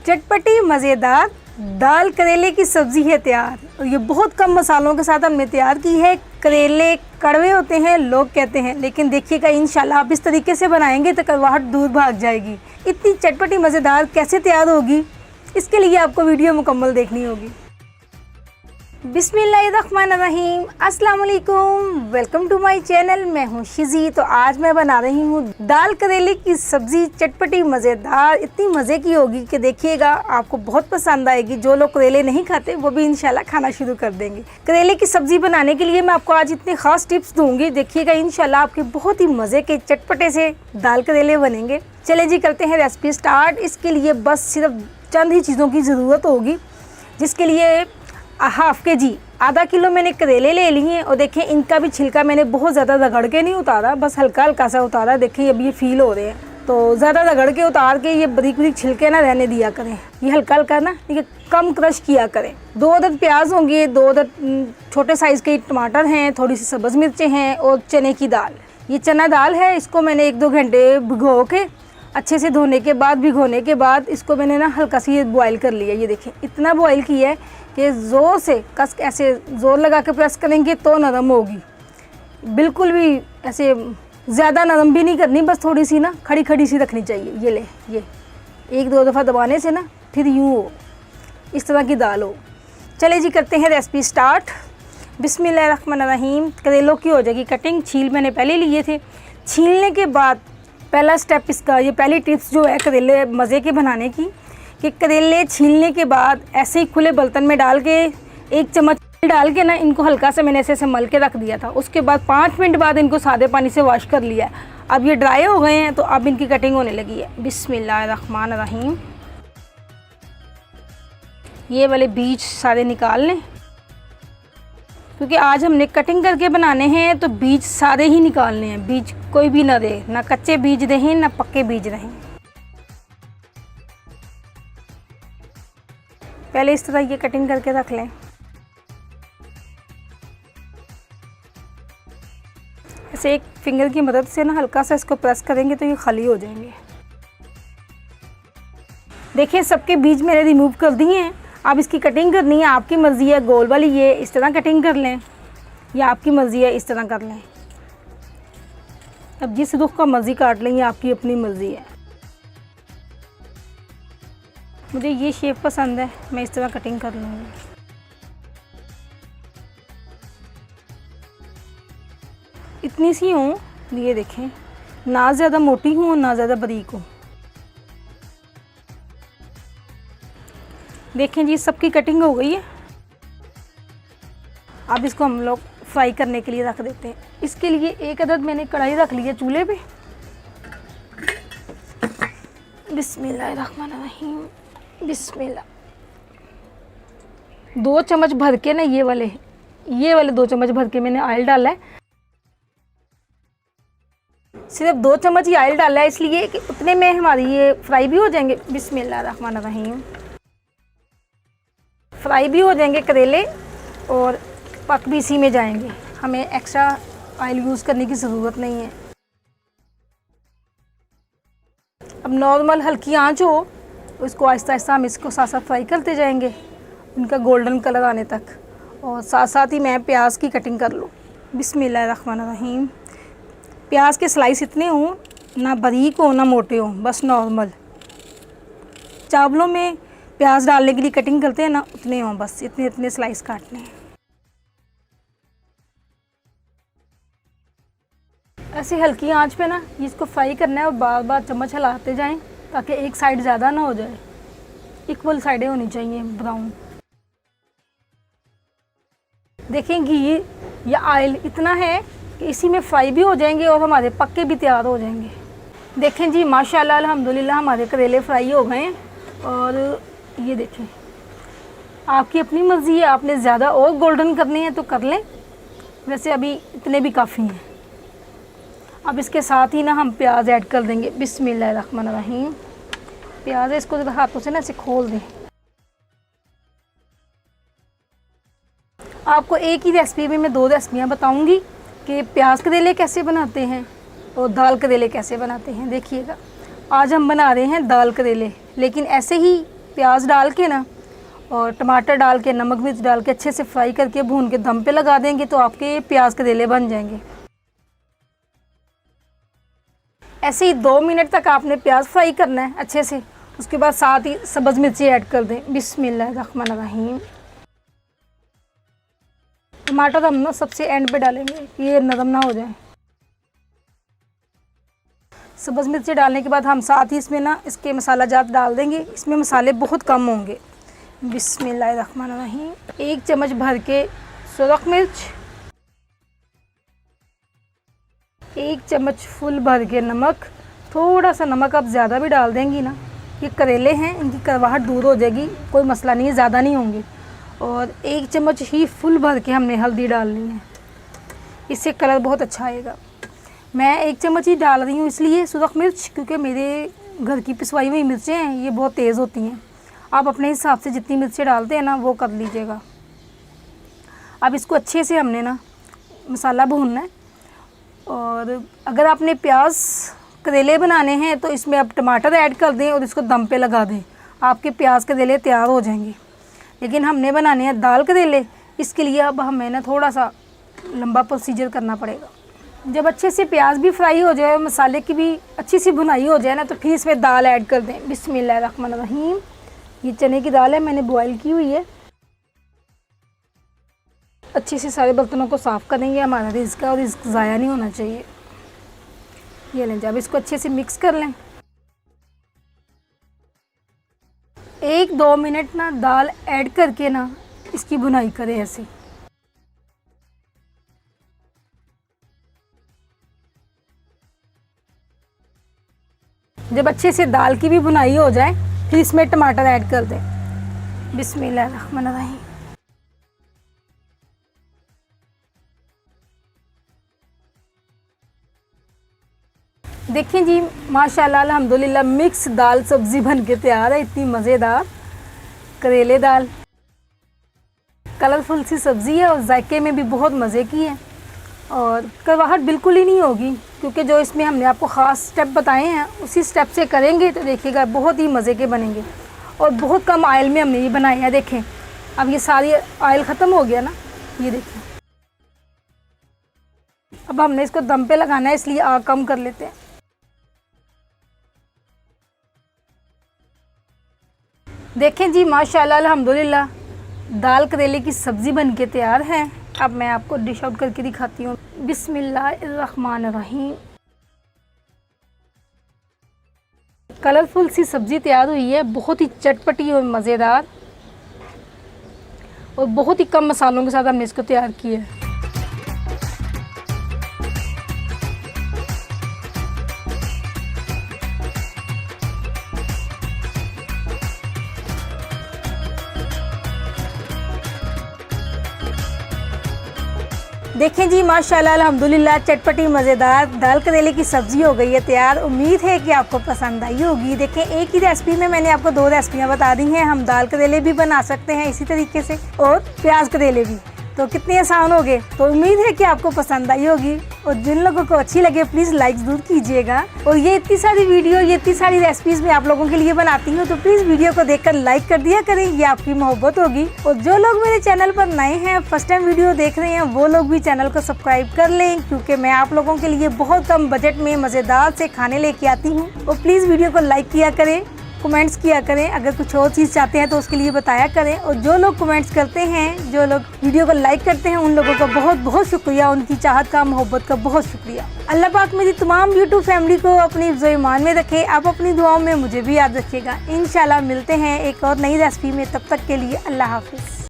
चटपटी मज़ेदार दाल करेले की सब्ज़ी है तैयार। और ये बहुत कम मसालों के साथ हमने तैयार की है। करेले कड़वे होते हैं लोग कहते हैं, लेकिन देखिएगा इंशाल्लाह आप इस तरीके से बनाएंगे तो कड़वाहट दूर भाग जाएगी। इतनी चटपटी मज़ेदार कैसे तैयार होगी, इसके लिए आपको वीडियो मुकम्मल देखनी होगी। बिस्मिल्लाहिर्रहमानिर्रहीम, अस्सलाम वालेकुम, वेलकम टू माय चैनल। मैं हूँ शिज़ी। तो आज मैं बना रही हूँ दाल करेले की सब्ज़ी, चटपटी मज़ेदार। इतनी मज़े की होगी कि देखिएगा आपको बहुत पसंद आएगी। जो लोग करेले नहीं खाते वो भी इंशाल्लाह खाना शुरू कर देंगे। करेले की सब्ज़ी बनाने के लिए मैं आपको आज इतने ख़ास टिप्स दूँगी। देखिएगा इंशाल्लाह आपके बहुत ही मज़े के चटपटे से दाल करेले बनेंगे। चले जी करते हैं रेसिपी स्टार्ट। इसके लिए बस सिर्फ चंद ही चीज़ों की ज़रूरत होगी, जिसके लिए हाफ़ के जी आधा किलो मैंने करेले ले लिए हैं। और देखें इनका भी छिलका मैंने बहुत ज़्यादा रगड़ के नहीं उतारा, बस हल्का हल्का सा उतारा। देखें अब ये फील हो रहे हैं, तो ज़्यादा रगड़ के उतार के ये बारीक बारीक छिलके ना रहने दिया करें। ये हल्का हल्का ना ये कम क्रश किया करें। 2 अदद प्याज होंगे, 2 अदद छोटे साइज़ के टमाटर हैं, थोड़ी सी सब्ज़ मिर्चें हैं और चने की दाल। ये चना दाल है, इसको मैंने 1-2 घंटे भिगो के अच्छे से धोने के बाद, भिगोने के बाद इसको मैंने ना हल्का सी बॉईल कर लिया। ये देखें इतना बॉईल किया है कि ज़ोर से ऐसे ज़ोर लगा के प्रेस करेंगे तो नरम होगी। बिल्कुल भी ऐसे ज़्यादा नरम भी नहीं करनी, बस थोड़ी सी ना खड़ी खड़ी सी रखनी चाहिए। ये ले, ये 1-2 दफ़ा दबाने से ना फिर यूँ हो, इस तरह की दाल हो। चले जी करते हैं रेसिपी स्टार्ट। बिस्मिल्लाहिर्रहमानिर्रहीम। करेलों की हो जाएगी कटिंग। छील मैंने पहले लिए थे। छीलने के बाद पहला स्टेप इसका, ये पहली टिप्स जो है करेले मज़े के बनाने की, कि करेले छीलने के बाद ऐसे ही खुले बर्तन में डाल के 1 चम्मच डाल के ना इनको हल्का सा मैंने ऐसे मल के रख दिया था। उसके बाद 5 मिनट बाद इनको सादे पानी से वॉश कर लिया। अब ये ड्राई हो गए हैं तो अब इनकी कटिंग होने लगी है। बिस्मिल्लाहिर्रहमानिर्रहीम। ये वाले बीज सारे निकाल लें, क्योंकि आज हमने कटिंग करके बनाने हैं तो बीज सारे ही निकालने हैं। बीज कोई भी ना रहे, ना कच्चे बीज रहें ना पक्के बीज रहें। पहले इस तरह ये कटिंग करके रख लें। ऐसे एक फिंगर की मदद से ना हल्का सा इसको प्रेस करेंगे तो ये खाली हो जाएंगे। देखिए सबके बीज मैंने रिमूव कर दिए हैं। अब इसकी कटिंग करनी है, आपकी मर्ज़ी है। गोल वाली ये इस तरह कटिंग कर लें या आपकी मर्ज़ी है इस तरह कर लें। अब जिस रुख का मर्ज़ी काट लें, ये आपकी अपनी मर्ज़ी है। मुझे ये शेप पसंद है, मैं इस तरह कटिंग कर लूँगी। इतनी सी हूँ, ये देखें, ना ज़्यादा मोटी हूँ ना ज़्यादा बारीक हूँ। देखें जी सबकी कटिंग हो गई है। अब इसको हम लोग फ्राई करने के लिए रख देते हैं। इसके लिए 1 अदद मैंने कढ़ाई रख ली है चूल्हे पे। बिस्मिल्लाहिर्रहमानिर्रहीम, बिस्मिल्लाह। 2 चम्मच भर के ना ये वाले 2 चम्मच भर के मैंने ऑयल डाला है। सिर्फ 2 चम्मच ही ऑयल डाला है, इसलिए कि उतने में हमारी ये फ्राई भी हो जाएंगे। बिस्मिल्लाहिर्रहमानिर्रहीम। फ्राई भी हो जाएंगे करेले और पक भी इसी में जाएंगे। हमें एक्स्ट्रा ऑयल यूज़ करने की ज़रूरत नहीं है। अब नॉर्मल हल्की आंच हो, उसको आहिस्ता आहिस्ता हम इसको साथ साथ फ्राई करते जाएंगे इनका गोल्डन कलर आने तक। और साथ साथ ही मैं प्याज की कटिंग कर लूँ। बिस्मिल्लाहिर्रहमानिर्रहीम। प्याज के स्लाइस इतने हों, ना बारीक हो ना मोटे हों, बस नॉर्मल। चावलों में प्याज डालने के लिए कटिंग करते हैं ना, उतने हों, बस इतने स्लाइस काटने हैं। ऐसे हल्की आंच पे ना इसको फ्राई करना है और बार बार चम्मच हिलाते जाएं ताकि एक साइड ज़्यादा ना हो जाए। इक्वल साइडें होनी चाहिए ब्राउन। देखें घी या ऑयल इतना है कि इसी में फ्राई भी हो जाएंगे और हमारे पक्के भी तैयार हो जाएंगे। देखें जी माशाल्लाह अल्हम्दुलिल्लाह हमारे करेले फ्राई हो गए हैं। और ये देखें, आपकी अपनी मर्ज़ी है, आपने ज़्यादा और गोल्डन करनी है तो कर लें, वैसे अभी इतने भी काफ़ी हैं। अब इसके साथ ही ना हम प्याज ऐड कर देंगे। बिस्मिल्लाहिर्रहमानिर्रहीम। प्याज है, इसको हाथों से ना ऐसे खोल दें। आपको एक ही रेसिपी में मैं 2 रेसिपियाँ बताऊँगी कि प्याज करेले कैसे बनाते हैं और दाल करेले कैसे बनाते हैं। देखिएगा आज हम बना रहे हैं दाल करेले, लेकिन ऐसे ही प्याज डाल के ना और टमाटर डाल के नमक मिर्च डाल के अच्छे से फ्राई करके भून के दम पे लगा देंगे तो आपके प्याज करेले बन जाएंगे। ऐसे ही 2 मिनट तक आपने प्याज फ्राई करना है अच्छे से। उसके बाद साथ ही सब्ज़ मिर्ची ऐड कर दें। बिस्मिल्लाहिर्रहमानिर्रहीम। टमाटर हम ना सबसे एंड पे डालेंगे, ये नरम ना हो जाए। सब्ज़ मिर्ची डालने के बाद हम साथ ही इसमें ना इसके मसाला जात डाल देंगे। इसमें मसाले बहुत कम होंगे। बिस्मिल्लाहिर्रहमानिर्रहीम। 1 चम्मच भर के सुरख मिर्च, 1 चम्मच फुल भर के नमक। थोड़ा सा नमक आप ज़्यादा भी डाल देंगी ना, ये करेले हैं इनकी कड़वाहट दूर हो जाएगी, कोई मसला नहीं है, ज़्यादा नहीं होंगे। और 1 चम्मच ही फुल भर के हमने हल्दी डालनी है, इससे कलर बहुत अच्छा आएगा। मैं 1 चम्मच ही डाल रही हूँ इसलिए सुरख मिर्च, क्योंकि मेरे घर की पिसवाई हुई मिर्चें हैं, ये बहुत तेज़ होती हैं। आप अपने हिसाब से जितनी मिर्चें डालते हैं ना वो कर लीजिएगा। अब इसको अच्छे से हमने ना मसाला भूनना है। और अगर आपने प्याज करेले बनाने हैं तो इसमें आप टमाटर ऐड कर दें और इसको दम पे लगा दें, आपके प्याज करेले तैयार हो जाएंगे। लेकिन हमने बनाने हैं दाल करेले, इसके लिए अब हमें ना थोड़ा सा लंबा प्रोसीजर करना पड़ेगा। जब अच्छे से प्याज भी फ्राई हो जाए, मसाले की भी अच्छी सी भुनाई हो जाए ना, तो फिर इसमें दाल ऐड कर दें। बिस्मिल्लाहिर्रहमानिर्रहीम। ये चने की दाल है, मैंने बॉईल की हुई है। अच्छे से सारे बर्तनों को साफ़ करेंगे, हमारा रिज़्क है और रिज़्क ज़ाया नहीं होना चाहिए। ये लें, जब इसको अच्छे से मिक्स कर लें। 1-2 मिनट ना दाल ऐड करके ना इसकी भुनाई करें ऐसे। जब अच्छे से दाल की भी भुनाई हो जाए फिर इसमें टमाटर ऐड कर दें। बिस्मिल्लाहिर्रहमानिर्रहीम। देखिए जी, माशाल्लाह अल्हम्दुलिल्लाह मिक्स दाल सब्ज़ी बन के तैयार है। इतनी मज़ेदार करेले दाल, कलरफुल सी सब्ज़ी है और जायके में भी बहुत मज़े की है और कड़वाहट बिल्कुल ही नहीं होगी, क्योंकि जो इसमें हमने आपको ख़ास स्टेप बताए हैं उसी स्टेप से करेंगे तो देखिएगा बहुत ही मज़े के बनेंगे। और बहुत कम ऑयल में हमने ये बनाए हैं। देखें अब ये सारी ऑयल ख़त्म हो गया ना, ये देखें। अब हमने इसको दम पे लगाना है, इसलिए आग कम कर लेते हैं। देखें जी, माशाल्लाह अल्हम्दुलिल्लाह दाल करेले की सब्ज़ी बन के तैयार है। अब मैं आपको डिश आउट करके दिखाती हूँ। बिस्मिल्लाहिर्रहमानिर्रहीम। कलरफुल सी सब्ज़ी तैयार हुई है, बहुत ही चटपटी और मज़ेदार, और बहुत ही कम मसालों के साथ हमने इसको तैयार किया है। देखें जी, माशाल्लाह अल्हम्दुलिल्लाह चटपटी मज़ेदार दाल करेले की सब्ज़ी हो गई है तैयार। उम्मीद है कि आपको पसंद आई होगी। देखें, एक ही रेसिपी में मैंने आपको 2 रेसिपियाँ बता दी हैं। हम दाल करेले भी बना सकते हैं इसी तरीके से और प्याज करेले भी, तो कितने आसान हो गए। तो उम्मीद है कि आपको पसंद आई होगी और जिन लोगों को अच्छी लगे प्लीज़ लाइक ज़रूर कीजिएगा। और ये इतनी सारी वीडियो, ये इतनी सारी रेसिपीज़ मैं आप लोगों के लिए बनाती हूँ, तो प्लीज़ वीडियो को देखकर लाइक कर दिया करें, ये आपकी मोहब्बत होगी। और जो लोग मेरे चैनल पर नए हैं, फर्स्ट टाइम वीडियो देख रहे हैं, वो लोग भी चैनल को सब्सक्राइब कर लें, क्योंकि मैं आप लोगों के लिए बहुत कम बजट में मज़ेदार से खाने लेके आती हूँ। और प्लीज़ वीडियो को लाइक किया करें, कमेंट्स किया करें, अगर कुछ और चीज़ चाहते हैं तो उसके लिए बताया करें। और जो लोग कमेंट्स करते हैं, जो लोग वीडियो को लाइक करते हैं, उन लोगों का बहुत बहुत शुक्रिया, उनकी चाहत का, मोहब्बत का बहुत शुक्रिया। अल्लाह पाक मेरी तमाम यूट्यूब फैमिली को अपनी हिफ्ज़-ओ-ईमान में रखे। आप अपनी दुआओं में मुझे भी याद रखिएगा। इंशाल्लाह मिलते हैं एक और नई रेसिपी में, तब तक के लिए अल्लाह हाफ़िज़।